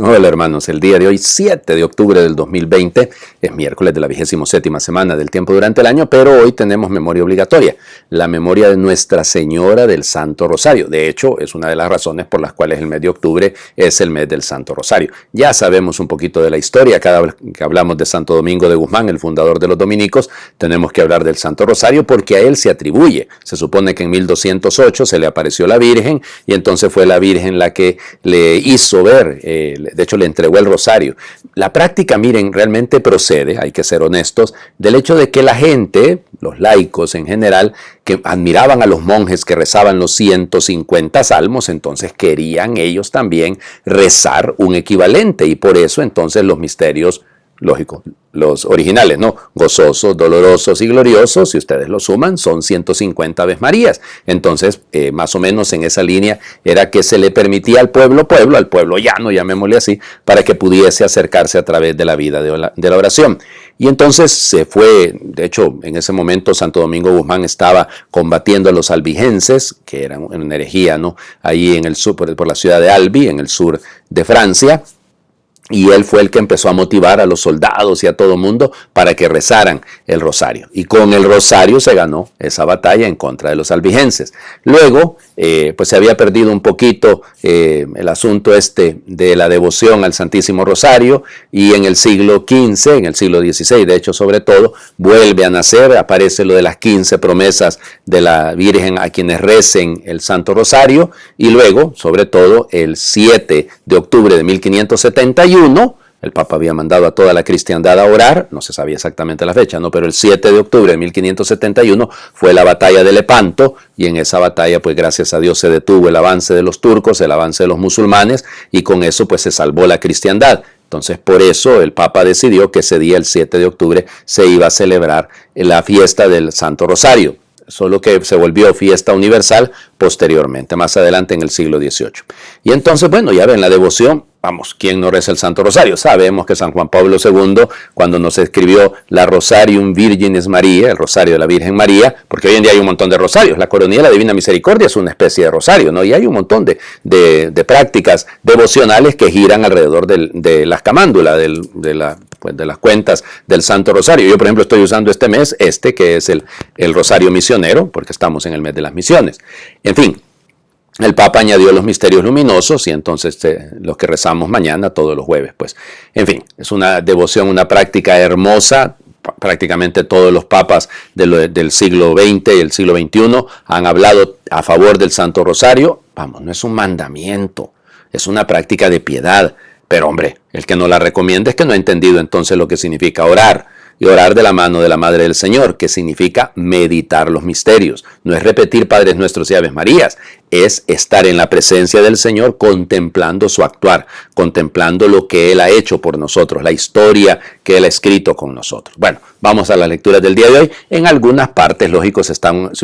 Hola hermanos, el día de hoy, 7 de octubre del 2020, es miércoles de la 27ª semana del tiempo durante el año, pero hoy tenemos memoria obligatoria, la memoria de Nuestra Señora del Santo Rosario. De hecho, es una de las razones por las cuales el mes de octubre es el mes del Santo Rosario. Ya sabemos un poquito de la historia, cada vez que hablamos de Santo Domingo de Guzmán, el fundador de los dominicos, tenemos que hablar del Santo Rosario porque a él se atribuye. Se supone que en 1208 se le apareció la Virgen y entonces fue la Virgen la que le hizo ver, de hecho le entregó el rosario. La práctica, miren, realmente procede, hay que ser honestos, del hecho de que la gente, los laicos en general, que admiraban a los monjes que rezaban los 150 salmos, entonces querían ellos también rezar un equivalente y por eso entonces los misterios, lógico, los originales, ¿no? Gozosos, dolorosos y gloriosos, si ustedes lo suman, son 150 Aves Marías. Entonces, más o menos en esa línea era que se le permitía al pueblo llano, llamémosle así, para que pudiese acercarse a través de la vida de la oración. Y entonces se fue, de hecho, en ese momento Santo Domingo Guzmán estaba combatiendo a los albigenses, que eran una herejía, ¿no? Ahí en el sur, por la ciudad de Albi, en el sur de Francia. Y él fue el que empezó a motivar a los soldados y a todo mundo para que rezaran el rosario. Y con el rosario se ganó esa batalla en contra de los albigenses. Luego, pues se había perdido un poquito el asunto de la devoción al Santísimo Rosario. Y en el siglo XV, en el siglo XVI, de hecho, sobre todo, vuelve a nacer, aparece lo de las 15 promesas de la Virgen a quienes recen el Santo Rosario. Y luego, sobre todo, el 7 de octubre de 1571, el Papa había mandado a toda la cristiandad a orar, no se sabía exactamente la fecha, ¿no? Pero el 7 de octubre de 1571 fue la batalla de Lepanto y en esa batalla, pues gracias a Dios se detuvo el avance de los turcos, el avance de los musulmanes y con eso pues se salvó la cristiandad. Entonces por eso el Papa decidió que ese día, el 7 de octubre, se iba a celebrar la fiesta del Santo Rosario. Solo que se volvió fiesta universal posteriormente, más adelante en el siglo XVIII. Y entonces, bueno, ya ven la devoción. Vamos, ¿quién no reza el Santo Rosario? Sabemos que San Juan Pablo II, cuando nos escribió la Rosarium Virginis Maria, el Rosario de la Virgen María, porque hoy en día hay un montón de rosarios, la Coronilla de la Divina Misericordia es una especie de rosario, ¿no? Y hay un montón de prácticas devocionales que giran alrededor de las camándulas, de las cuentas del Santo Rosario. Yo, por ejemplo, estoy usando este mes, que es el Rosario Misionero, porque estamos en el mes de las misiones. En fin. El Papa añadió los misterios luminosos y entonces los que rezamos mañana, todos los jueves, pues. En fin, es una devoción, una práctica hermosa. Prácticamente todos los papas del siglo XX y el siglo XXI han hablado a favor del Santo Rosario. Vamos, no es un mandamiento, es una práctica de piedad. Pero hombre, el que no la recomienda es que no ha entendido entonces lo que significa orar. Y orar de la mano de la Madre del Señor, que significa meditar los misterios. No es repetir Padres Nuestros y Aves Marías, es estar en la presencia del Señor contemplando su actuar, contemplando lo que Él ha hecho por nosotros, la historia que Él ha escrito con nosotros. Bueno, vamos a las lecturas del día de hoy. En algunas partes, lógico, se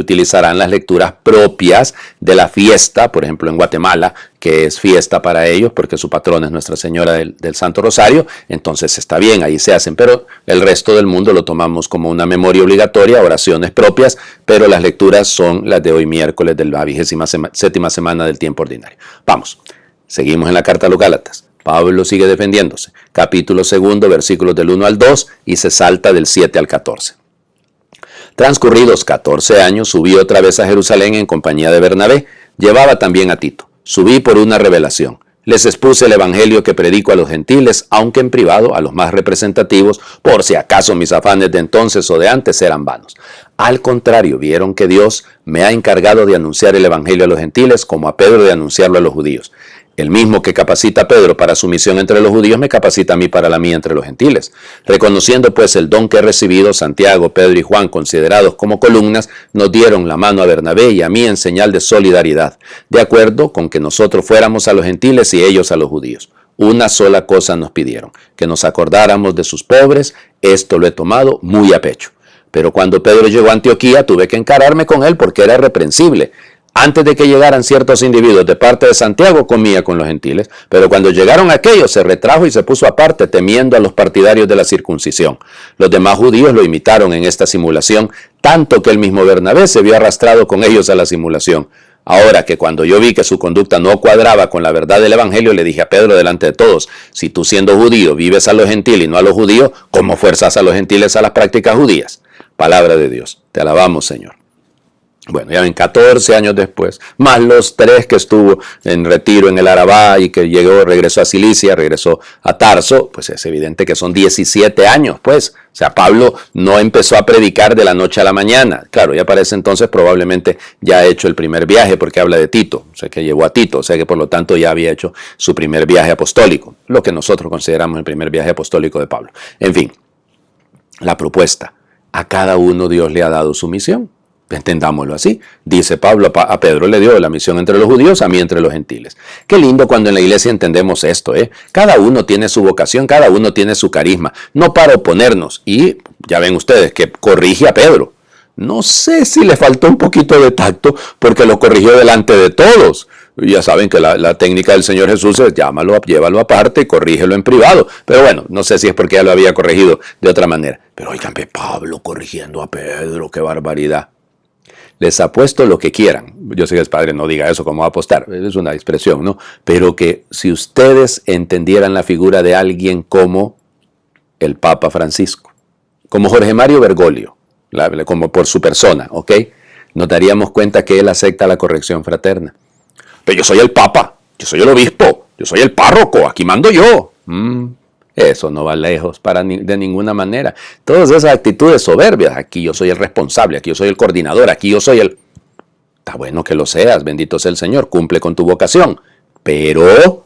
utilizarán las lecturas propias de la fiesta, por ejemplo en Guatemala, que es fiesta para ellos porque su patrona es Nuestra Señora del Santo Rosario, entonces está bien, ahí se hacen, pero el resto del mundo lo tomamos como una memoria obligatoria, oraciones propias, pero las lecturas son las de hoy miércoles de la 27ª semana del tiempo ordinario. Vamos, seguimos en la carta a los Gálatas. Pablo sigue defendiéndose, capítulo 2, versículos del 1 al 2 y se salta del 7 al 14. Transcurridos 14 años, subí otra vez a Jerusalén en compañía de Bernabé, llevaba también a Tito. Subí por una revelación. Les expuse el evangelio que predico a los gentiles, aunque en privado a los más representativos, por si acaso mis afanes de entonces o de antes eran vanos. Al contrario, vieron que Dios me ha encargado de anunciar el evangelio a los gentiles, como a Pedro de anunciarlo a los judíos. El mismo que capacita a Pedro para su misión entre los judíos me capacita a mí para la mía entre los gentiles. Reconociendo pues el don que he recibido, Santiago, Pedro y Juan, considerados como columnas, nos dieron la mano a Bernabé y a mí en señal de solidaridad, de acuerdo con que nosotros fuéramos a los gentiles y ellos a los judíos. Una sola cosa nos pidieron, que nos acordáramos de sus pobres. Esto lo he tomado muy a pecho. Pero cuando Pedro llegó a Antioquía, tuve que encararme con él porque era irreprensible. Antes de que llegaran ciertos individuos de parte de Santiago, comía con los gentiles, pero cuando llegaron aquellos se retrajo y se puso aparte, temiendo a los partidarios de la circuncisión. Los demás judíos lo imitaron en esta simulación, tanto que el mismo Bernabé se vio arrastrado con ellos a la simulación. Ahora que cuando yo vi que su conducta no cuadraba con la verdad del Evangelio, le dije a Pedro delante de todos, si tú siendo judío vives a los gentiles y no a los judíos, ¿cómo fuerzas a los gentiles a las prácticas judías? Palabra de Dios. Te alabamos, Señor. Bueno, ya ven, 14 años después, más los 3 que estuvo en retiro en el Arabá y que regresó a Cilicia, regresó a Tarso, pues es evidente que son 17 años, pues. O sea, Pablo no empezó a predicar de la noche a la mañana. Claro, ya para ese entonces probablemente ya ha hecho el primer viaje porque habla de Tito, o sea, que llevó a Tito, o sea que por lo tanto ya había hecho su primer viaje apostólico, lo que nosotros consideramos el primer viaje apostólico de Pablo. En fin, la propuesta, a cada uno Dios le ha dado su misión. Entendámoslo así. Dice Pablo, a Pedro le dio la misión entre los judíos, a mí entre los gentiles. Qué lindo cuando en la iglesia entendemos esto, ¿eh? Cada uno tiene su vocación, cada uno tiene su carisma. No para oponernos. Y ya ven ustedes que corrige a Pedro. No sé si le faltó un poquito de tacto porque lo corrigió delante de todos. Ya saben que la técnica del Señor Jesús es llévalo aparte y corrígelo en privado. Pero bueno, no sé si es porque ya lo había corregido de otra manera. Pero oigan, Pablo corrigiendo a Pedro, qué barbaridad. Les apuesto lo que quieran. Yo sé que el padre no diga eso como apostar, es una expresión, ¿no? Pero que si ustedes entendieran la figura de alguien como el Papa Francisco, como Jorge Mario Bergoglio, como por su persona, ¿ok? Nos daríamos cuenta que él acepta la corrección fraterna. Pero yo soy el Papa, yo soy el obispo, yo soy el párroco, aquí mando yo. Eso no va lejos de ninguna manera. Todas esas actitudes soberbias, aquí yo soy el responsable, aquí yo soy el coordinador, aquí yo soy el... Está bueno que lo seas, bendito sea el Señor, cumple con tu vocación, pero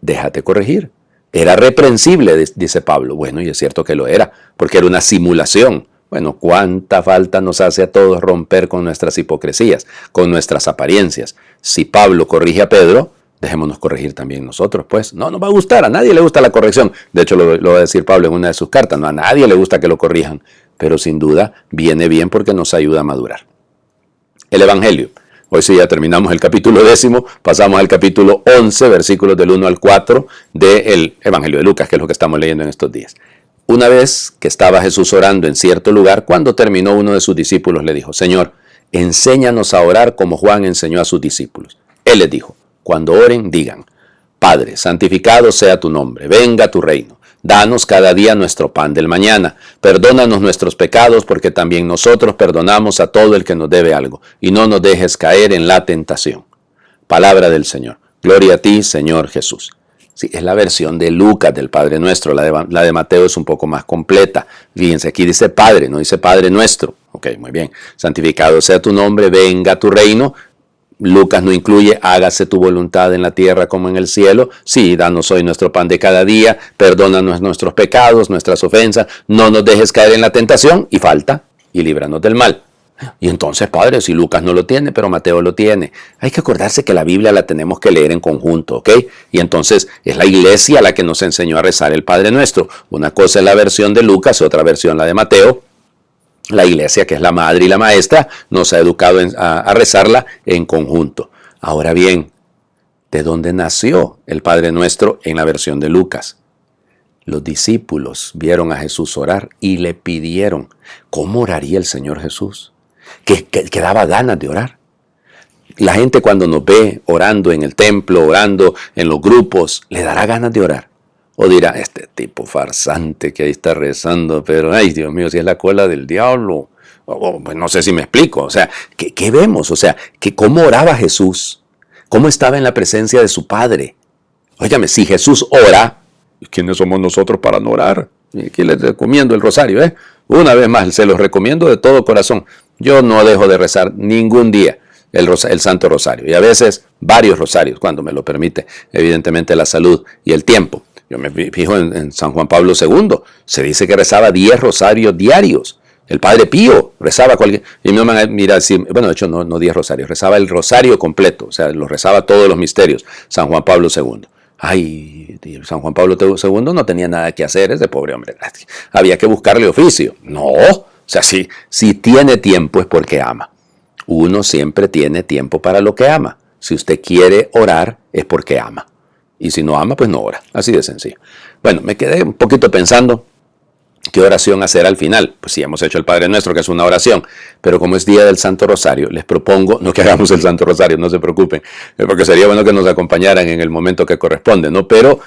déjate corregir. Era reprensible, dice Pablo. Bueno, y es cierto que lo era, porque era una simulación. Bueno, cuánta falta nos hace a todos romper con nuestras hipocresías, con nuestras apariencias. Si Pablo corrige a Pedro, dejémonos corregir también nosotros, pues. No nos va a gustar, a nadie le gusta la corrección. De hecho, lo va a decir Pablo en una de sus cartas. No, a nadie le gusta que lo corrijan. Pero sin duda viene bien porque nos ayuda a madurar. El Evangelio. Hoy sí ya terminamos el capítulo 10, pasamos al capítulo 11, versículos del 1 al 4 del Evangelio de Lucas, que es lo que estamos leyendo en estos días. Una vez que estaba Jesús orando en cierto lugar, cuando terminó uno de sus discípulos le dijo, Señor, enséñanos a orar como Juan enseñó a sus discípulos. Él les dijo, cuando oren, digan, Padre, santificado sea tu nombre, venga tu reino. Danos cada día nuestro pan del mañana. Perdónanos nuestros pecados, porque también nosotros perdonamos a todo el que nos debe algo. Y no nos dejes caer en la tentación. Palabra del Señor. Gloria a ti, Señor Jesús. Sí, es la versión de Lucas del Padre Nuestro. La de Mateo es un poco más completa. Fíjense, aquí dice Padre, no dice Padre Nuestro. Ok, muy bien. Santificado sea tu nombre, venga tu reino. Lucas no incluye, hágase tu voluntad en la tierra como en el cielo. Sí, danos hoy nuestro pan de cada día, perdónanos nuestros pecados, nuestras ofensas, no nos dejes caer en la tentación, y falta, y líbranos del mal. Y entonces, Padre, si Lucas no lo tiene, pero Mateo lo tiene. Hay que acordarse que la Biblia la tenemos que leer en conjunto, ¿ok? Y entonces es la iglesia la que nos enseñó a rezar el Padre Nuestro. Una cosa es la versión de Lucas, otra versión la de Mateo. La iglesia, que es la madre y la maestra, nos ha educado a rezarla en conjunto. Ahora bien, ¿de dónde nació el Padre Nuestro en la versión de Lucas? Los discípulos vieron a Jesús orar y le pidieron, ¿cómo oraría el Señor Jesús? Que daba ganas de orar. La gente cuando nos ve orando en el templo, orando en los grupos, le dará ganas de orar. O dirá, este tipo farsante que ahí está rezando, pero ay Dios mío, si es la cola del diablo. Pues no sé si me explico. O sea, ¿qué vemos? O sea, ¿cómo oraba Jesús? ¿Cómo estaba en la presencia de su Padre? Óigame, si Jesús ora, ¿quiénes somos nosotros para no orar? Y aquí les recomiendo el rosario, ¿eh? Una vez más, se los recomiendo de todo corazón. Yo no dejo de rezar ningún día el Santo Rosario. Y a veces varios rosarios, cuando me lo permite, evidentemente la salud y el tiempo. Yo me fijo en San Juan Pablo II. Se dice que rezaba 10 rosarios diarios. El Padre Pío rezaba cualquier... Y me van a mirar, bueno, de hecho no 10 rosarios. Rezaba el rosario completo. O sea, lo rezaba todos los misterios. San Juan Pablo II. Ay, San Juan Pablo II no tenía nada que hacer, ese pobre hombre. Había que buscarle oficio. No, o sea, si tiene tiempo es porque ama. Uno siempre tiene tiempo para lo que ama. Si usted quiere orar es porque ama. Y si no ama, pues no ora. Así de sencillo. Bueno, me quedé un poquito pensando ¿Qué oración hacer al final? Pues sí, hemos hecho el Padre Nuestro, que es una oración, pero como es Día del Santo Rosario, les propongo, no que hagamos el Santo Rosario, no se preocupen, porque sería bueno que nos acompañaran en el momento que corresponde, ¿no? Pero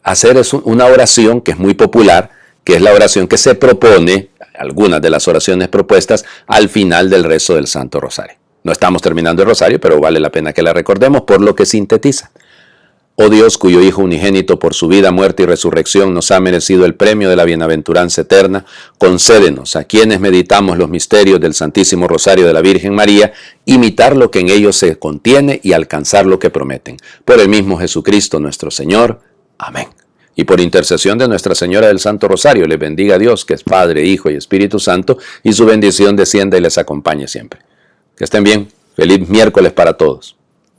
hacer es una oración que es muy popular, que es la oración que se propone, algunas de las oraciones propuestas, al final del rezo del Santo Rosario. No estamos terminando el Rosario, pero vale la pena que la recordemos por lo que sintetiza. Oh Dios, cuyo Hijo unigénito por su vida, muerte y resurrección nos ha merecido el premio de la bienaventuranza eterna, concédenos a quienes meditamos los misterios del Santísimo Rosario de la Virgen María, imitar lo que en ellos se contiene y alcanzar lo que prometen. Por el mismo Jesucristo nuestro Señor. Amén. Y por intercesión de Nuestra Señora del Santo Rosario, les bendiga a Dios, que es Padre, Hijo y Espíritu Santo, y su bendición descienda y les acompañe siempre. Que estén bien. Feliz miércoles para todos.